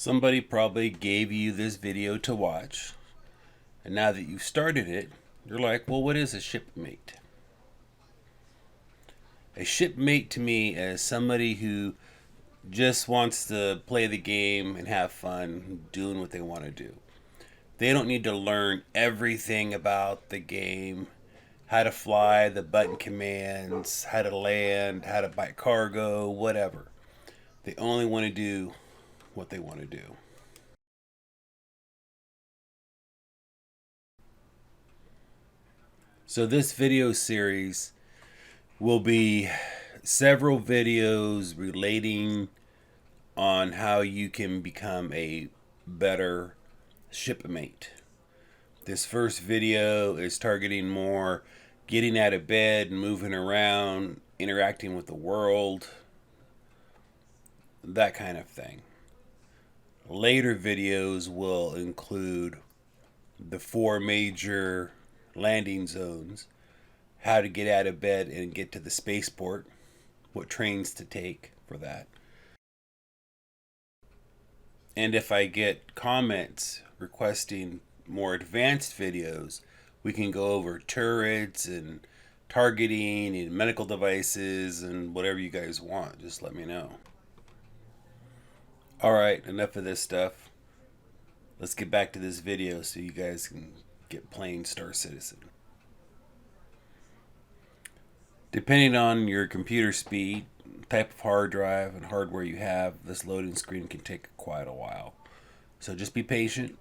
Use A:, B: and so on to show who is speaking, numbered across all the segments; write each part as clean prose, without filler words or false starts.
A: Somebody probably gave you this video to watch, and now that you've started it, you're like, well, what is a shipmate? A shipmate to me is somebody who just wants to play the game and have fun doing what they want to do. They don't need to learn everything about the game, how to fly, the button commands, how to land, how to buy cargo, whatever. They only want to do what they want to do. So this video series will be several videos relating on how you can become a better shipmate. This first video is targeting more getting out of bed, moving around, interacting with the world, that kind of thing. Later videos will include the 4 major landing zones, how to get out of bed and get to the spaceport, what trains to take for that. And if I get comments requesting more advanced videos, we can go over turrets and targeting and medical devices and whatever you guys want. Just let me know. Alright, enough of this stuff. Let's get back to this video so you guys can get playing Star Citizen. Depending on your computer speed, type of hard drive, and hardware you have, this loading screen can take quite a while. So just be patient,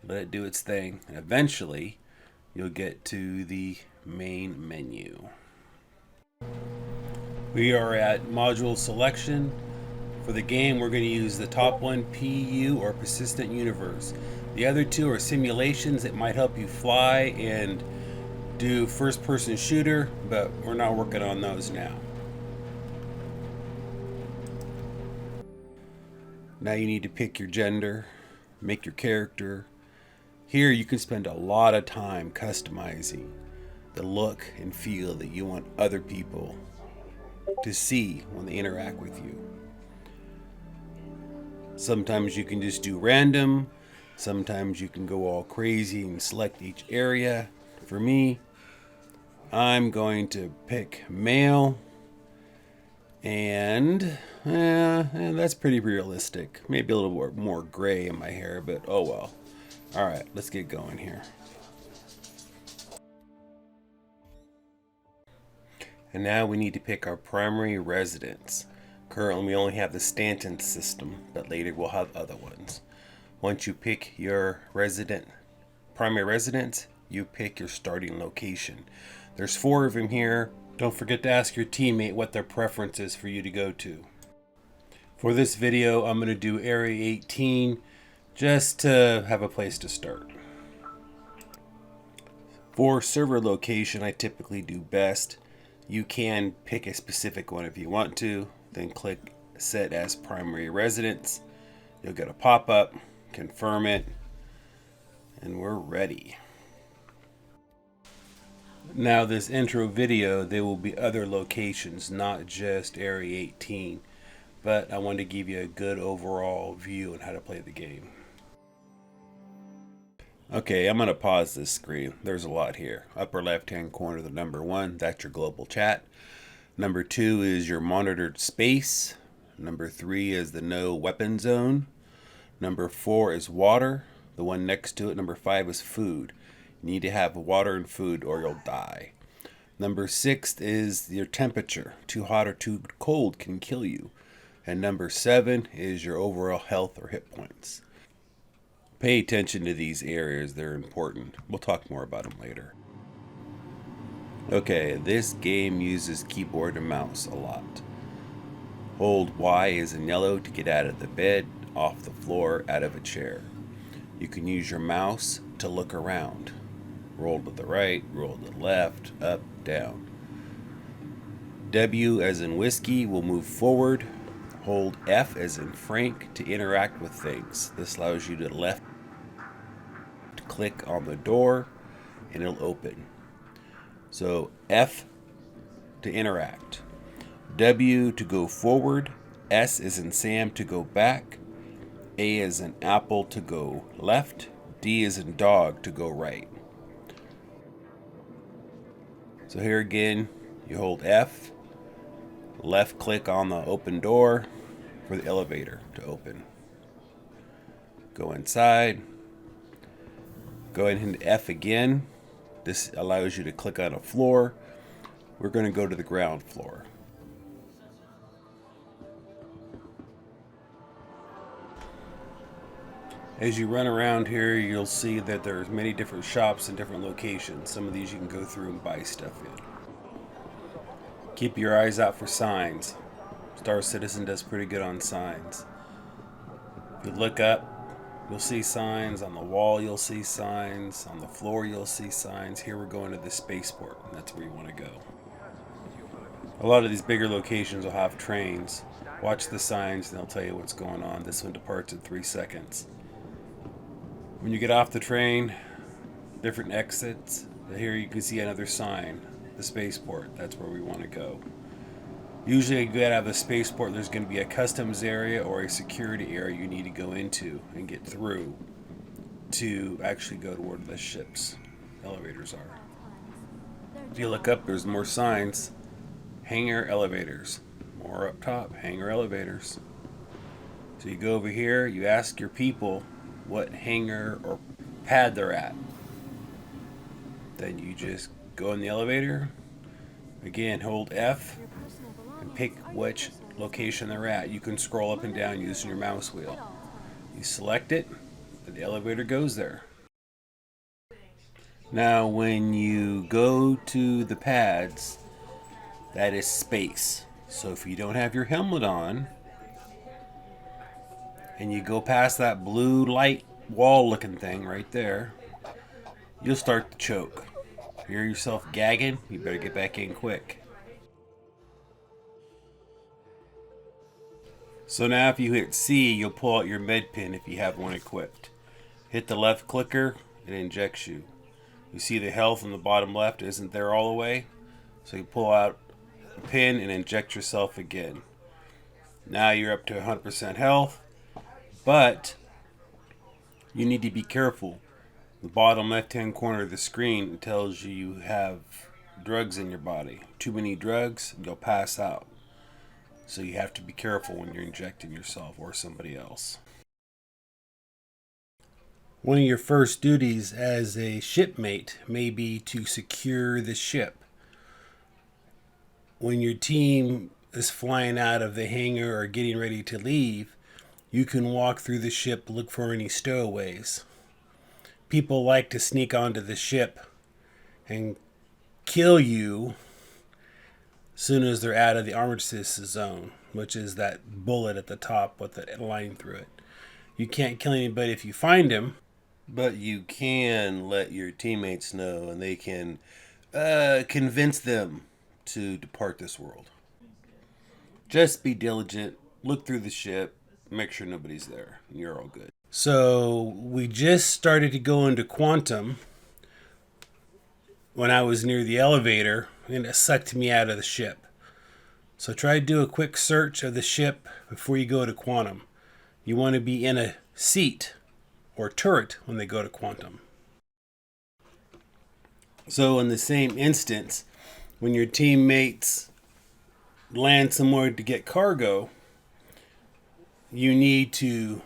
A: let it do its thing, and eventually you'll get to the main menu. We are at module selection. For the game, we're going to use the top one, PU, or Persistent Universe. The other two are simulations that might help you fly and do first-person shooter, but we're not working on those now. Now you need to pick your gender, make your character. Here you can spend a lot of time customizing the look and feel that you want other people to see when they interact with you. Sometimes you can just do random. Sometimes you can go all crazy and select each area. For me, I'm going to pick male. And that's pretty realistic. Maybe a little more gray in my hair, but oh well. Alright, let's get going here. And now we need to pick our primary residence. Currently we only have the Stanton system, but later we'll have other ones. Once you pick your primary residence, you pick your starting location. There's 4 of them here. Don't forget to ask your teammate what their preference is for you to go to. For this video, I'm going to do Area 18 just to have a place to start. For server location, I typically do best. You can pick a specific one if you want to, then click Set as Primary Residence. You'll get a pop-up, confirm it, and we're ready. Now this intro video, there will be other locations, not just Area 18, but I want to give you a good overall view on how to play the game. Okay, I'm going to pause this screen. There's a lot here. Upper left hand corner, the number 1, that's your global chat. Number 2 is your monitored space. Number 3 is the no weapon zone. Number 4 is water. The one next to it, number 5, is food. You need to have water and food or you'll die. Number 6 is your temperature. Too hot or too cold can kill you. And number 7 is your overall health or hit points. Pay attention to these areas, they're important. We'll talk more about them later. Okay, this game uses keyboard and mouse a lot. Hold Y as in yellow to get out of the bed, off the floor, out of a chair. You can use your mouse to look around. Roll to the right, roll to the left, up, down. W as in whiskey will move forward. Hold F as in Frank to interact with things. This allows you to left click on the door and it'll open. So F to interact. W to go forward. S is in Sam to go back. A is in apple to go left. D is in dog to go right. So here again, you hold F, left click on the open door for the elevator to open. Go inside, go ahead and hit F again. This allows you to click on a floor. We're going to go to the ground floor. As you run around here, you'll see that there's many different shops in different locations. Some of these you can go through and buy stuff in. Keep your eyes out for signs. Star Citizen does pretty good on signs. If you look up, you'll see signs. On the wall, you'll see signs. On the floor, you'll see signs. Here we're going to the spaceport, and that's where you want to go. A lot of these bigger locations will have trains. Watch the signs, and they'll tell you what's going on. This one departs in 3 seconds. When you get off the train, different exits. Here you can see another sign, the spaceport. That's where we want to go. Usually, you get out of the spaceport, there's going to be a customs area or a security area you need to go into and get through to actually go to where the ship's elevators are. If you look up, there's more signs. Hangar elevators. More up top, hangar elevators. So you go over here, you ask your people what hangar or pad they're at. Then you just go in the elevator. Again, hold F and pick which location they're at. You can scroll up and down using your mouse wheel. You select it, and the elevator goes there. Now, when you go to the pads, that is space. So if you don't have your helmet on, and you go past that blue light wall looking thing right there, you'll start to choke. Hear yourself gagging, you better get back in quick. So now if you hit C, you'll pull out your med pin if you have one equipped. Hit the left clicker, it injects you. You see the health in the bottom left isn't there all the way, so you pull out a pin and inject yourself again. Now you're up to 100% health. But you need to be careful. The bottom left-hand corner of the screen tells you you have drugs in your body. Too many drugs, you'll pass out. So you have to be careful when you're injecting yourself or somebody else. One of your first duties as a shipmate may be to secure the ship. When your team is flying out of the hangar or getting ready to leave, you can walk through the ship, look for any stowaways. People like to sneak onto the ship and kill you as soon as they're out of the armistice zone, which is that bullet at the top with the line through it. You can't kill anybody if you find him, but you can let your teammates know, and they can convince them to depart this world. Just be diligent, look through the ship, make sure nobody's there, and you're all good. So we just started to go into quantum when I was near the elevator, and it sucked me out of the ship. So try to do a quick search of the ship before you go to quantum. You want to be in a seat or turret when they go to quantum. So in the same instance, when your teammates land somewhere to get cargo, you need to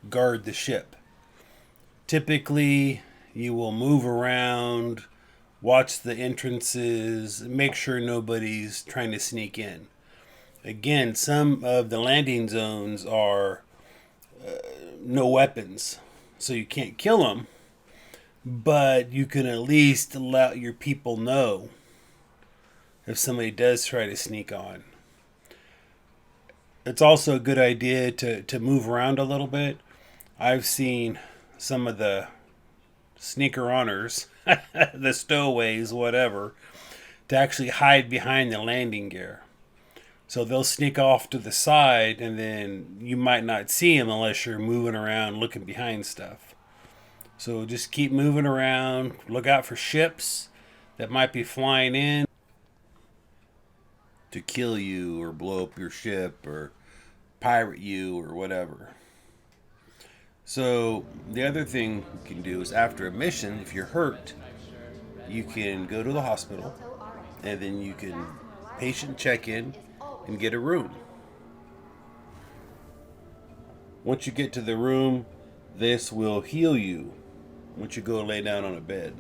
A: guard the ship. Typically, you will move around, watch the entrances, make sure nobody's trying to sneak in. Again, some of the landing zones are no weapons, so you can't kill them, but you can at least let your people know if somebody does try to sneak on. It's also a good idea to move around a little bit. I've seen some of the sneaker-oners, the stowaways, whatever, to actually hide behind the landing gear. So they'll sneak off to the side, and then you might not see them unless you're moving around looking behind stuff. So just keep moving around. Look out for ships that might be flying in to kill you or blow up your ship or pirate you or whatever. So the other thing you can do is after a mission, if you're hurt, you can go to the hospital and then you can patient check in and get a room. Once you get to the room, this will heal you once you go lay down on a bed.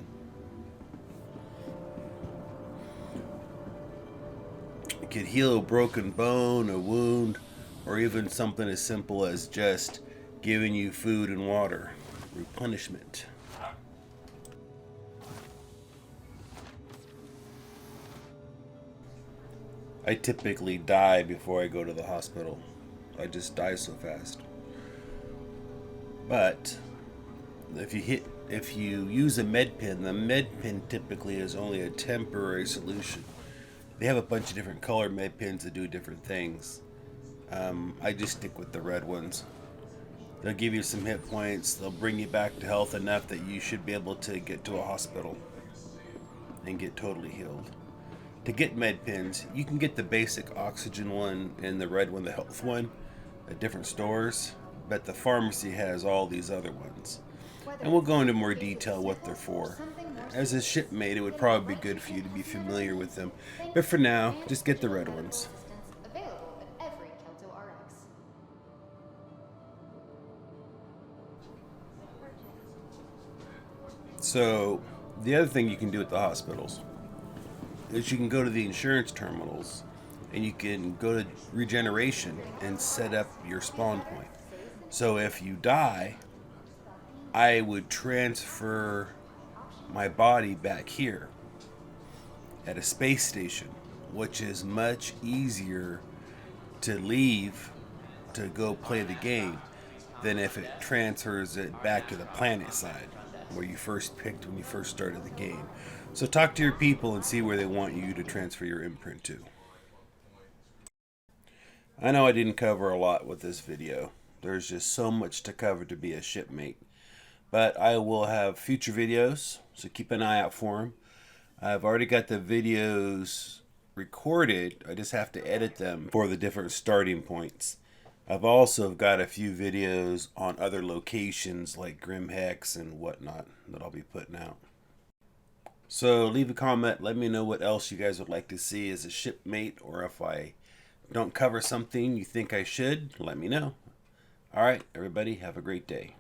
A: It could heal a broken bone, a wound, or even something as simple as just giving you food and water. Replenishment. I typically die before I go to the hospital. I just die so fast. But if you use a med pen, the med pen typically is only a temporary solution. They have a bunch of different color med pens that do different things. I just stick with the red ones. They'll give you some hit points. They'll bring you back to health enough that you should be able to get to a hospital and get totally healed. To get med pens, you can get the basic oxygen one and the red one, the health one, at different stores, but the pharmacy has all these other ones. And we'll go into more detail what they're for. As a shipmate, it would probably be good for you to be familiar with them, but for now, just get the red ones. So, the other thing you can do at the hospitals is you can go to the insurance terminals and you can go to regeneration and set up your spawn point. So if you die, I would transfer my body back here at a space station, which is much easier to leave to go play the game than if it transfers it back to the planet side where you first picked when you first started the game. So talk to your people and see where they want you to transfer your imprint to. I know I didn't cover a lot with this video. There's just so much to cover to be a shipmate. But I will have future videos, so keep an eye out for them. I've already got the videos recorded. I just have to edit them for the different starting points. I've also got a few videos on other locations like Grim Hex and whatnot that I'll be putting out. So leave a comment. Let me know what else you guys would like to see as a shipmate, or if I don't cover something you think I should, let me know. All right, everybody, have a great day.